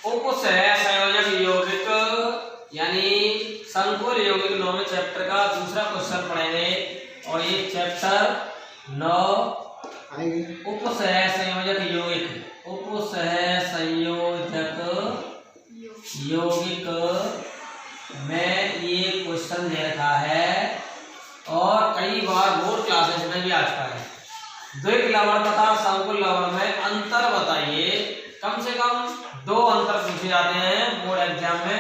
उपसह संयोजक यौगिक यानी संकुल यौगिक 9वें चैप्टर का दूसरा क्वेश्चन पढ़ेंगे और ये चैप्टर 9 उपसह संयोजक यौगिक। उपसह संयोजक यौगिक में ये क्वेश्चन दे रखा है और कई बार बोर्ड क्लासेस में भी आ चुका है। द्विक लवण तथा संकुल लवण में अंतर बताइए। कम से कम 2 अंतर पूछे जाते हैं बोर्ड एग्जाम में।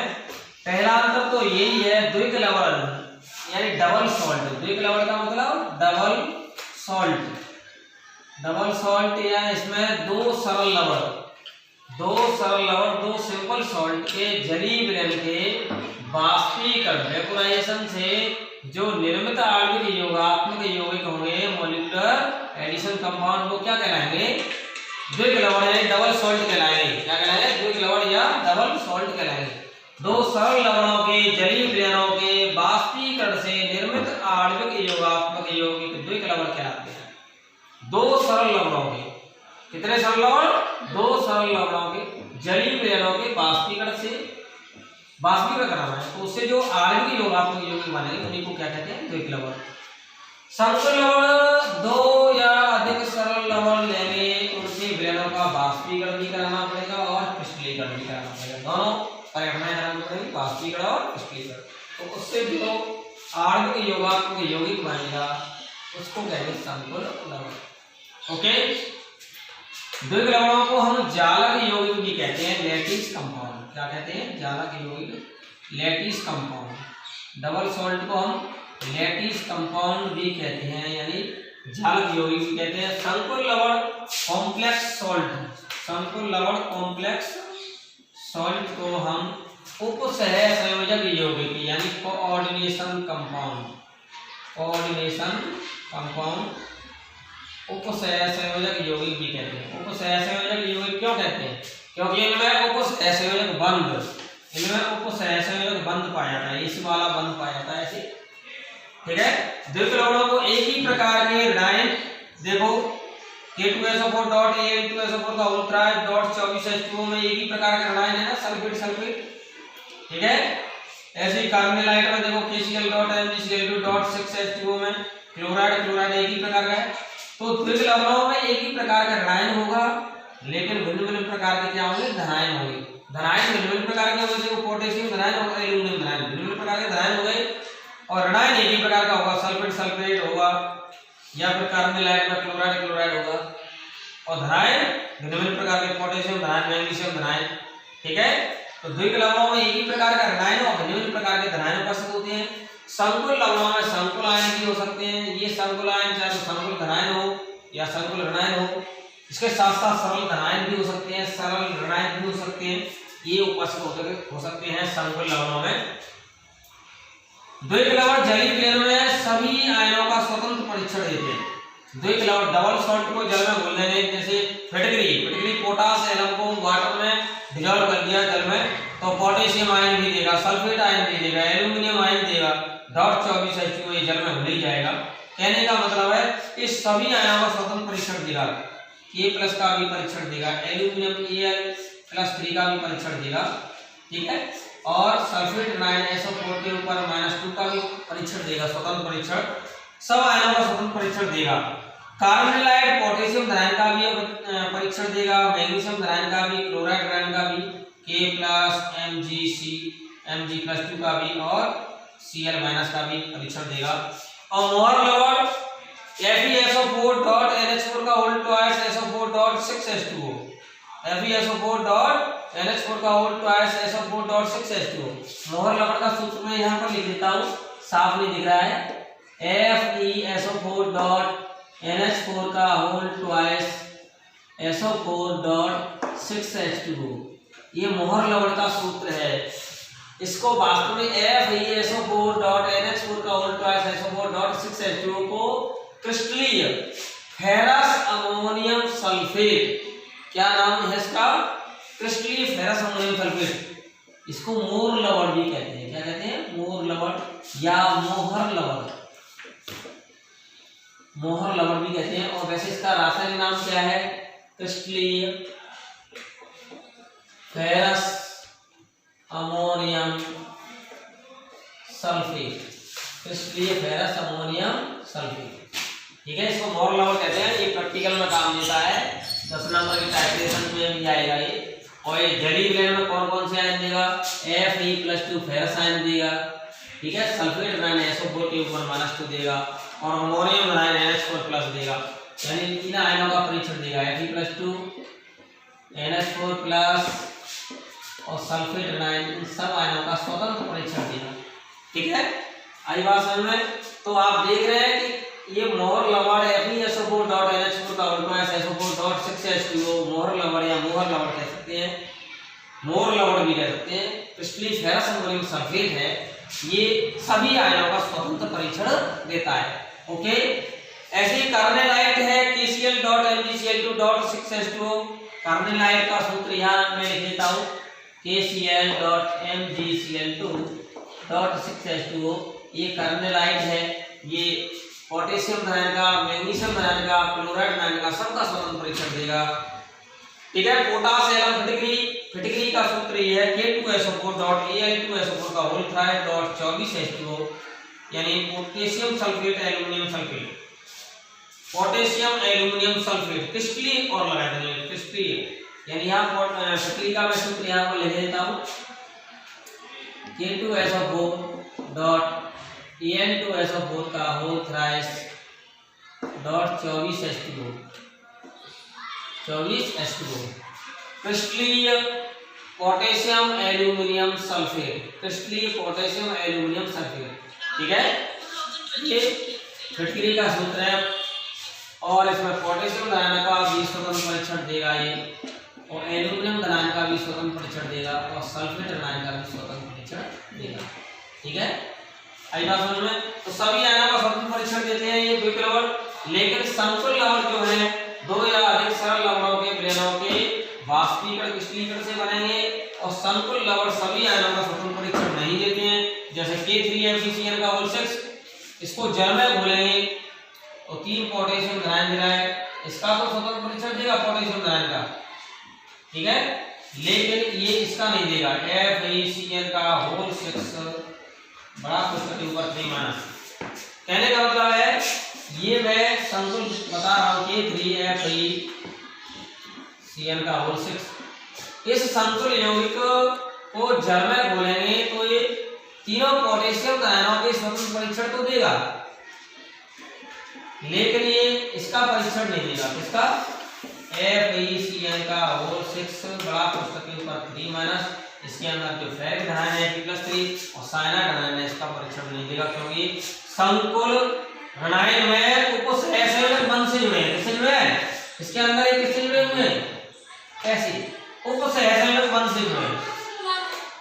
पहला अंतर तो यही है, द्विक लवण यानी डबल सॉल्ट। द्विक लवण का मतलब डबल सॉल्ट। डबल सॉल्ट या इसमें 2 सरल लवण, 2 सिंपल सॉल्ट के जली विलयन के बाष्पीकरण वेपोराइजेशन से जो निर्मित आणविक योगात्मक यौगिक होंगे, मॉलिक्यूलर एडिशन कंपाउंड, वो क्या कहलाएंगे? द्विक लवण यानी डबल सॉल्ट कहलाएंगे। क्या कहलाएंगे? द्विक लवण या डबल सॉल्ट कहलाएंगे। 2 सरल लवणों के जलीय विलयनों के बाष्पीकरण से निर्मित आणविक योगात्मक यौगिक द्विक लवण कहलाते हैं। 2 सरल लवणों के, कितने सरल लवण? 2 सरल लवणों के जलीय विलयनों के बाष्पीकरण से, बाष्पीकरण कराना है तो उससे जो आणविक योगात्मक यौगिक बनेंगे उन्हीं को क्या कहते हैं? द्विक लवण। संकुल लवण 2 या अधिक सरल लवण लेंगे, उनसे विलयनों का बाष्पीकरण भी कराना पड़ेगा और क्रिस्टलीकरण भी कराना पड़ेगा। दोनों परिघटनाएं करानी पड़ेगी, बाष्पीकरण और क्रिस्टलीकरण। तो उससे जो आणविक योगात्मक यौगिक बनेगा उसको कहेंगे संकुल लवण। ओके, द्विक लवणों को हम जालक यौगिक भी कहते हैं, लैटिस कंपाउंड। क्या कहते हैं? जालक यौगिक, लैटिस कंपाउंड। डबल सॉल्ट को हम लैटिस कंपाउंड भी कहते हैं यानी जालक यौगिक भी कहते हैं। संकुल लवण कॉम्प्लेक्स सॉल्ट, संकुल लवण कॉम्प्लेक्स सॉल्ट को हम उपसह संयोजक यौगिक यानी कोऑर्डिनेशन कंपाउंड, कोऑर्डिनेशन कंपाउंड, उपसह संयोजक यौगिक भी कहते हैं। उपसह संयोजक यौगिक क्यों कहते हैं? क्योंकि इनमें उपसह संयोजक बंध, इनमें उपसह संयोजक बंध पाया जाता है, इस वाला बंध पाया जाता है ऐसे। ठीक है, द्विक लवणों को एक ही प्रकार के ऋणायन, देखो K2SO4 डॉट Al2SO4 का उल्ट्राइड डॉट 24H2O में एक ही प्रकार का ऋणायन है ना, सल्फेट सल्फेट। ठीक है, ऐसे ही कार्बोनाइट में देखो KCl dot MgCl2 dot 6H2O में क्लोराइड क्लोराइड एक ही प्रकार का है। तो द्विक लवणों में एक ही प्रकार का ऋणायन होगा लेकिन भिन्न भिन्न प्रकार के क्या होंगे? धनायन होंगे। धनायन भिन्न भिन्न प्रकार के होंगे, देखो पोटेशियम धनायन होगा, एल्यूमिनियम धनायन, भिन्न भिन्न प्रकार के धनायन होंगे। और ऋणायन एक ही प्रकार का होगा, सल्फेट सल्फेट होगा या फिर कार्बोनाइट में क्लोराइड क्लोराइड होगा। और धनायन भिन्न भिन्न प्रकार के, पोटेशियम धनायन, मैग्नीशियम धनायन। ठीक है, तो द्विक लवणों में एक ही प्रकार का ऋणायन और भिन्न भिन्न प्रकार के धनायन उपस्थित होते हैं। संकुल लवणों में संकुल आयन भी हो सकते हैं। ये संकुल आयन चाहे तो संकुल धनायन हो या संकुल ऋणायन हो, इसके साथ साथ सरल धनायन भी हो सकते हैं, सरल ऋणायन भी हो सकते हैं, ये उपस्थित हो सकते हैं संकुल लवणों में। द्विक लवण जलीय विलयन में सभी आयनों का स्वतंत्र परीक्षण देते हैं। द्विक लवण डबल सॉल्ट को जल में घोल देने, जैसे फिटकरी पोटास एलम को वाटर में डिजॉल्व कर दिया जल में तो पोटेशियम आयन भी देगा, सल्फेट आयन भी देगा, एल्यूमिनियम आयन देगा, डॉट 24H2O ये जल में घुल ही जाएगा। कहने का मतलब है इस सभी आयनों का स्वतंत्र परीक्षण देगा। K+ का भी परीक्षण देगा, एल्यूमिनियम Al+3 का भी परीक्षण देगा। ठीक है, और सल्फेट ऋणायन SO4 के ऊपर -2 का भी परीक्षण देगा, स्वतंत्र परीक्षण। सब आयनों का स्वतंत्र परीक्षण देगा। कार्बोनाइट पोटेशियम धनायन का भी परीक्षण देगा, मैग्नीशियम धनायन का भी, क्लोराइड ऋणायन का भी, K+ Mg+2 का भी और Cl- का भी परीक्षण देगा। और मोहर लवण FeSO4 डॉट NH4 का whole twice SO4 dot 6H2O, FeSO4 dot NH4 का whole twice SO4 dot 6H2O। मोहर लवण का सूत्र मैं यहाँ पर लिख देता हूँ, साफ नहीं दिख रहा है। FeSO4 डॉट NH4 का whole twice SO4 dot 6H2O, ये मोहर लवण का सूत्र है। इसको वास्तव में FeSO4 डॉट NH4 का whole twice SO4 dot 6H2O को क्रिस्टलीय फेरस अमोनियम सल्फेट, क्या नाम है इसका? क्रिस्टलीय फेरस अमोनियम सल्फेट, इसको मोर लवण भी कहते हैं। क्या कहते हैं? मोर लवण या मोहर लवण, मोहर लवण भी कहते हैं। और वैसे इसका रासायनिक नाम क्या है? क्रिस्टलीय फेरस अमोनियम सल्फेट, इसलिए फेरस अमोनियम सल्फेट। ठीक है, इसको मोर लवण कहते हैं। ये प्रैक्टिकल में काम देता है, 10 नंबर के टाइट्रेशन में भी आएगा ये। और ये जली विलयन में कौन कौन से आयन देगा? Fe+2 फेरस आयन देगा। ठीक है, सल्फेट आयन SO4 के ऊपर -2 देगा और अमोनियम आयन NH4+ देगा। यानी तीन आयनों का परीक्षण देगा, Fe+2 NH4+ और सल्फेट आयन, इन सब आयनों का स्वतंत्र परीक्षण देगा। ठीक है, आई बात समझ में? तो आप देख रहे हैं कि ये मोहर लवण FeSO4.NH4 का उल्टा है SO4.6H2O, मोहर लवण या मोहर लवण कह सकते हैं, मोहर लवण भी कह सकते हैं। इसलिए फेरस अमोनियम सल्फेट है, ये सभी आयनों का स्वतंत्र परीक्षण देता है। ओके, ऐसे ही कार्बोनाइट है KCl.MgCl2.6H2O। कार्बोनाइट का सूत्र यहाँ मैं लिख देता हूँ, KCl.MgCl2.6H2O। ये कार्बोनाइट है, ये पोटेशियम आयन का, मैग्नीशियम आयन का, क्लोराइड आयन का सबका स्वतंत्र परीक्षण देगा। ठीक है, पोटास एवं फिटकरी का सूत्र ये है K2SO4.Al2SO4 का होल थ्राइड 24H2O, यानी potassium sulphate aluminium sulphate, potassium aluminium sulphate crystalline और लगा देंगे क्रिस्टलीन। यानी यहाँ फिटकरी का मैं सूत्र यहाँ पर लिख देता हूँ, K2SO4.Al2SO4 का होल थ्राइड 24H2O, 24H2O क्रिस्टलीय पोटेशियम एल्युमिनियम सल्फेट, क्रिस्टलीय पोटेशियम एल्युमिनियम सल्फेट। ठीक है, ये फिटकरी का सूत्र है और इसमें पोटेशियम आयन का भी स्वतंत्र परीक्षण देगा ये, और एल्युमिनियम आयन का भी स्वतंत्र परीक्षण देगा और सल्फेट आयन का भी स्वतंत्र परीक्षण देगा। ठीक है, आई बात समझ में? तो सभी आयनों का स्वतंत्र परीक्षण देते हैं ये द्विक लवण, लेकिन संकुल लवण जो है दो या अधिक सरल लवणों के विलयनों के वाष्पीकरण क्रिस्टलीकरण से बनेंगे, और संकुल लवण सभी आयनों का स्वतंत्र परीक्षण नहीं देते हैं। जैसे K3MgCl का होल 6, इसको जल में घोलेंगे तो 3 पोटेशियम आयन दे रहा है, इसका तो स्वतंत्र परीक्षण देगा पोटेशियम आयन का। ठीक है, लेकिन ये इसका नहीं देगा, FeCl का होल 6 बड़ा पुस्तक के ऊपर 3-। कहने का मतलब है, ये मैं संकुल बता रहा हूँ K3FeCl का होल 6, इस संकुल यौगिक को जल में घोलेंगे तो ये तीनों पोटेशियम आयनों के स्वतंत्र परीक्षण तो देगा, लेकिन ये इसका परीक्षण नहीं देगा। किसका? FeCl का होल 6 बड़ा पुस्तक के ऊपर 3-, इसके अंदर जो फेरिक आयन है Fe+3 और साइनाइड आयन है, इसका परीक्षण नहीं देगा, क्योंकि संकुल ऋणायन में उपसहसंयोजक बंध से जुड़े हैं। किससे जुड़े हैं? इसके अंदर एक किससे जुड़े हुए हैं? ऐसे उपसहसंयोजक बंध से जुड़े हैं।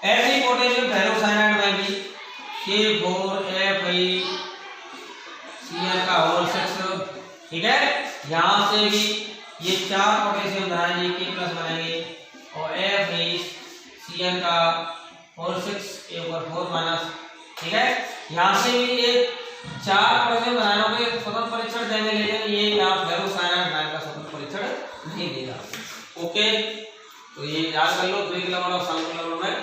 ऐसे ही पोटेशियम फेरोसाइनाइड में भी K4FeCl का होल 6। ठीक है, यहाँ से भी ये 4 पोटेशियम आयन K+ बनेंगे और FeCl का होल 6 के ऊपर 4-। ठीक है, यहाँ से भी ये 4 पोटेशियम आयनों के स्वतंत्र परीक्षण देंगे, लेकिन ये यहाँ फेरोसाइनाइड आयन का स्वतंत्र परीक्षण नहीं देगा। ओके, तो ये याद कर लो, द्विक लवण और संकुल लवण में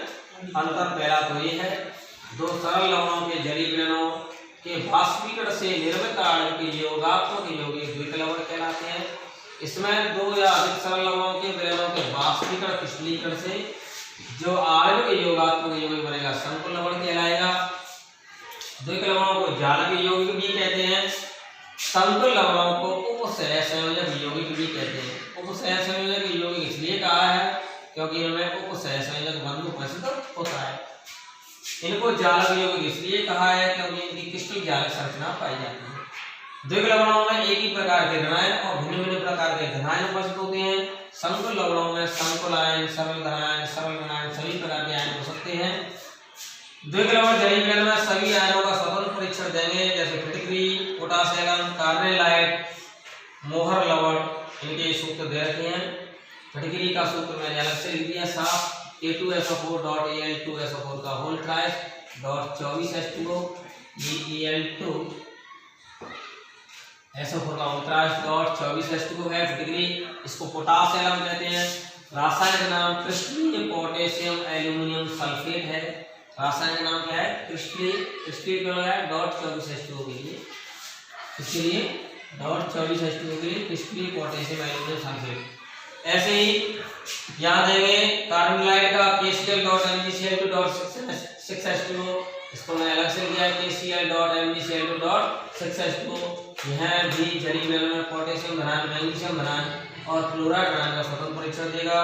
अंतर पहला तो ये है, दो सरल लवणों के जली विलयनों के वाष्पीकरण से निर्मित आणविक योगात्मक यौगिक द्विक लवण कहलाते हैं। इसमें दो या अधिक सरल लवणों के विलयनों के वाष्पीकरण क्रिस्टलीकरण से जो आणविक योगात्मक यौगिक बनेगा संकुल लवण कहलाएगा। द्विक लवणों को जालक यौगिक भी कहते हैं, संकुल लवणों को उपसहसंयोजक यौगिक भी कहते हैं। उपसहसंयोजक यौगिक इसलिए कहा है क्योंकि इनमें उपसहसंयोजक बंध उपस्थित होता है। इनको जालक यौगिक इसलिए कहा है क्योंकि इनकी क्रिस्टल जालक संरचना पाई जाती है। द्विक लवणों में एक ही प्रकार के ऋणायन और भिन्न भिन्न प्रकार के धनायन उपस्थित होते हैं। संकुल लवणों में संकुल आयन, सरल धनायन, सरल ऋणायन सभी प्रकार के आयन हो सकते हैं। द्विक लवण जली विलयन में सभी आयनों का स्वतंत्र परीक्षण देंगे, जैसे फिटकरी, पोटाशियम, कार्बोनाइट, मोहर लवण, इनके सूत्र दे रखे हैं। फिटकरी का सूत्र मैंने अलग से लिख दिया साफ, K2SO4.Al2SO4 का होल थ्राइड 24H2O, Al2SO4 का होल थ्राइड 24H2O है फिटकरी। इसको पोटाशियम कहते हैं, रासायनिक नाम क्रिस्टलीय पोटेशियम एल्यूमिनियम सल्फेट है। रासायनिक नाम क्या है? क्रिस्टलीय। क्रिस्टलीय क्यों लगाया? .24H2O के लिए, इसके लिए .24H2O के लिए क्रिस्टलीय पोटेशियम एल्यूमिनियम सल्फेट। ऐसे ही याद देंगे कार्बोनाइट का KCl.MgCl2.6H2O, इसको मैं अलग से लिया है KCl.MgCl2.6H2O। यह भी जरी मेलों में पोटेशियम धनायन, मैग्नीशियम धनायन और क्लोराइड धनायन का स्वतंत्र परीक्षण देगा।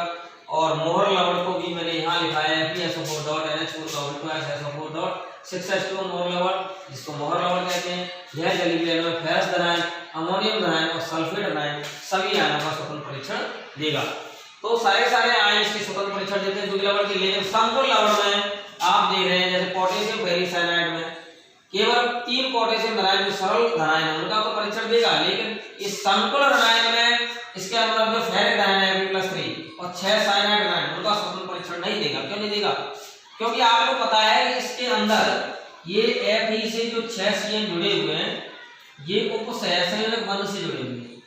और मोहर लवण को भी मैंने यहाँ लिखा है FeSO4.NH4 मोहर लवण, जिसको मोहर लवण कहते हैं। यह जली मेलों में फेरस धनायन, अमोनियम धनायन और सल्फेट धनायन सभी आयनों का स्वतंत्र परीक्षण देगा। तो सारे आयन इसके स्वतंत्र परीक्षण देते हैं द्वितीय लवण के। लेकिन संकुल लवण में आप देख रहे हैं जैसे पोटेशियम फेरिसाइनाइड में केवल 3 पोटेशियम धनायन जो सरल धनायन है उनका तो परीक्षण देगा, लेकिन इस संकुल धनायन में इसके अंदर जो फेरिक धनायन है Fe+3 और 6 साइनाइड धनायन उनका स्वतंत्र परीक्षण नहीं देगा। क्यों नहीं देगा? क्योंकि आपको पता है कि इसके अंदर ये Fe से जो 6 CN जुड़े हुए हैं ये उपसहसंयोजक बंध से जुड़े हुए हैं।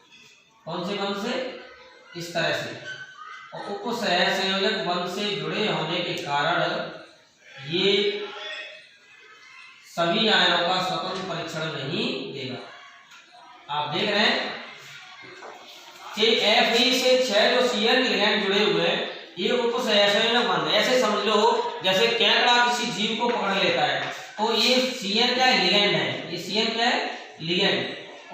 कौन से बंध से? इस तरह से। और उपसहसंयोजक बंध से जुड़े होने के कारण ये सभी आयनों का स्वतंत्र परीक्षण नहीं देगा। आप देख रहे हैं कि Fe से 6 जो CN लिगैंड जुड़े हुए हैं ये उपसहसंयोजक बंध। ऐसे समझ लो जैसे केकड़ा किसी जीव को पकड़ लेता है तो ये CN क्या है? लिगैंड है। ये CN क्या है? लिगैंड।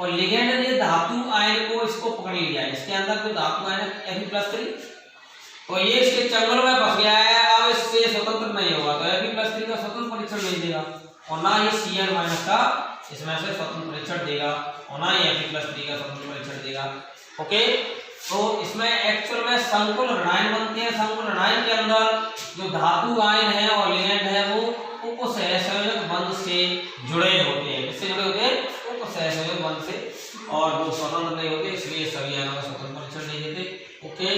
और लिगैंड ने धातु आयन को इसको पकड़ लिया है। इसके अंदर जो धातु आयन है Fe+3 तो ये इसके चंगल में फंस गया है, अब इससे स्वतंत्र नहीं होगा तो Fe+3 का स्वतंत्र परीक्षण नहीं देगा और ना ही Cn- का इसमें से स्वतंत्र परीक्षण देगा और ना ही Fe+3 का स्वतंत्र परीक्षण देगा। ओके, तो इसमें एक्चुअल में संकुल ऋणायन बनते हैं। संकुल ऋणायन के अंदर जो धातु आयन है और लिगैंड है वो उपसहसंयोजक बंध से जुड़े होते हैं। किससे जुड़े होते हैं? उपसहसंयोजक बंध से, और वो स्वतंत्र नहीं होते, इसलिए सभी आयनों का स्वतंत्र परीक्षण नहीं देते। ओके।